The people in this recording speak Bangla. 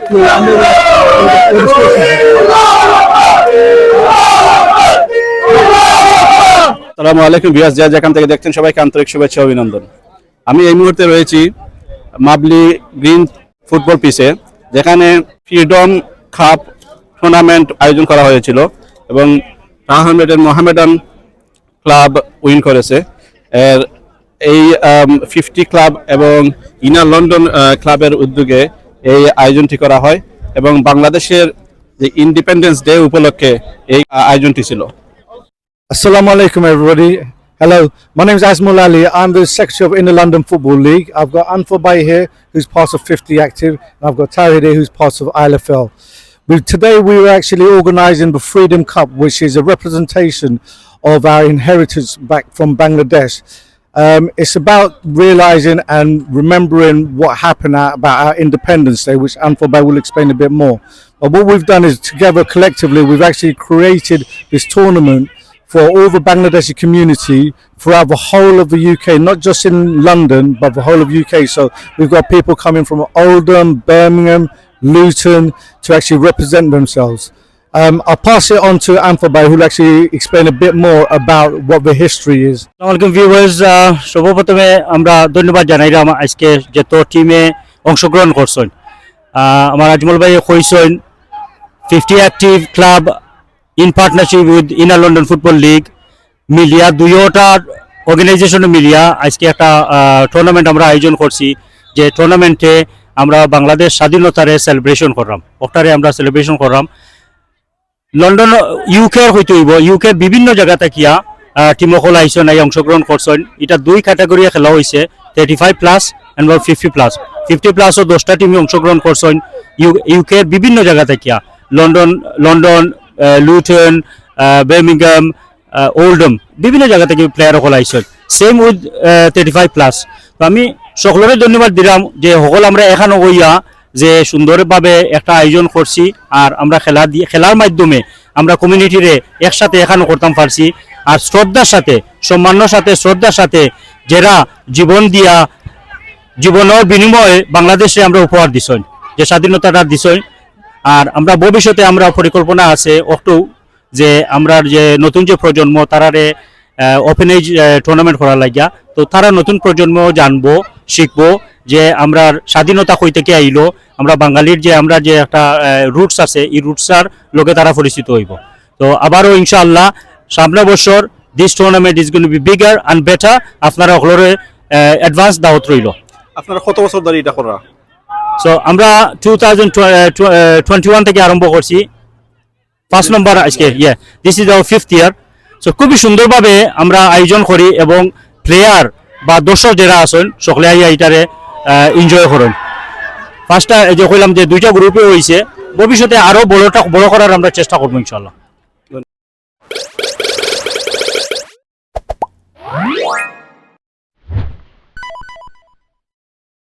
আসসালামু আলাইকুম ভিউয়ার্স, যারা যেখান থেকে দেখছেন সবাইকে আন্তরিক শুভেচ্ছা অভিনন্দন। আমি এই মুহূর্তে রয়েছি মাবলি গ্রিন ফুটবল পিচে, যেখানে ফ্রিডম কাপ টুর্নামেন্ট আয়োজন করা হয়েছিল এবং আহমেদের মোহামেডান ক্লাব উইন করেছে। এর এই 50 ক্লাব এবং ইনার লন্ডন ক্লাবের উদ্যোগে এই আয়োজনটি করা হয় এবং বাংলাদেশের যে ইন্ডিপেন্ডেন্স ডে উপলক্ষে এই আয়োজনটি ছিল। Assalamu alaikum everybody. Hello, my name is Asmul Ali. I'm the secretary of Inner London Football League. I've got Anfal Bay here, who's part of 50 Active, and I've got Tahir here, who's part of ILFL. Today we were actually organising the Freedom Cup, which is a representation of our inheritance back from Bangladesh. It's about realising and remembering what happened about our Independence Day, which Anfal Bay will explain a bit more. But what we've done is together collectively we've actually created this tournament for all the Bangladeshi community throughout the whole of the UK, not just in London, but the whole of UK. So we've got people coming from Oldham, Birmingham, Luton to actually represent themselves. I'll pass it on to Anfal Bay, who'll actually explain a bit more about what the history is. Assalamualaikum viewers, সর্বপ্রথমে আমরা ধন্যবাদ জানাইলাম আজকে যত টিমে অংশগ্রহণ করছেন। আমার আজমল ভাই কইছেন 50 active club in partnership with Inner London Football League মিলিয়া দুইটা অর্গানাইজেশন মিলিয়া আজকে একটা টুর্নামেন্ট আমরা আয়োজন করছি, যে টুর্নামেন্টে আমরা বাংলাদেশ স্বাধীনতারে সেলিব্রেশন করলাম, ওটারে আমরা সেলিব্রেশন করলাম। লন্ডন ইউকের হইতে হইব, ইউকের বিভিন্ন জায়গা থাকিয়া টিমসকল আইসন এই অংশগ্রহণ করছেন। এটা দুই ক্যাটাগরি খেলা হয়েছে, 35+ and 50+। 50+ও 10টা টিমে অংশগ্রহণ করছেন ইউকের বিভিন্ন জায়গা থাকিয়া, লন্ডন লুটন, বার্মিংহাম, ওল্ডহাম, বিভিন্ন জায়গা থেকে প্লেয়ার সকল আইসন, সেম উইথ 35+। তো আমি সকলের ধন্যবাদ দিলাম যে সকল আমরা এখানে হইয়া যে সুন্দরভাবে একটা আয়োজন করছি, আর আমরা খেলার মাধ্যমে আমরা কমিউনিটিরে একসাথে এখানে করতাম পারছি। আর শ্রদ্ধার সাথে, সম্মানের সাথে, শ্রদ্ধার সাথে যারা জীবন দিয়া জীবনের বিনিময়ে বাংলাদেশে আমরা উপহার দিছই, যে স্বাধীনতাটা দিছই। আর আমরা ভবিষ্যতে আমরা পরিকল্পনা আছে একটু যে আমরা যে নতুন যে প্রজন্ম তারারে ওপেন এজ টুর্নামেন্ট করার লাগিয়া, তো তারা নতুন প্রজন্ম জানবো, শিখবো যে আমরা স্বাধীনতা কই থেকে আইলো, আমরা বাঙালির যে আমরা যে একটা রুটস আছে, এই রুটসের লোকে তারা পরিচিত হইব। তো আবারও ইনশাআল্লাহ সামনের বছর this tournament is going to B bigger and better. আপনারা সকলের অ্যাডভান্স দাওয়াত রইল। আপনারা কত বছর ধরে এটা করা? সো আমরা 2021 থেকে আরম্ভ করছি, 5 নম্বর আজকে, this is our 5th year. So খুবই সুন্দরভাবে আমরা আয়োজন করি এবং প্লেয়ার বা দর্শক যারা আছেন সকলে এটারে এনজয় করেন। ফার্স্টটা যে কইলাম যে দুইটা গ্রুপে হয়েছে, ভবিষ্যতে আরও বড় করার আমরা চেষ্টা করবো ইনশাআল্লাহ।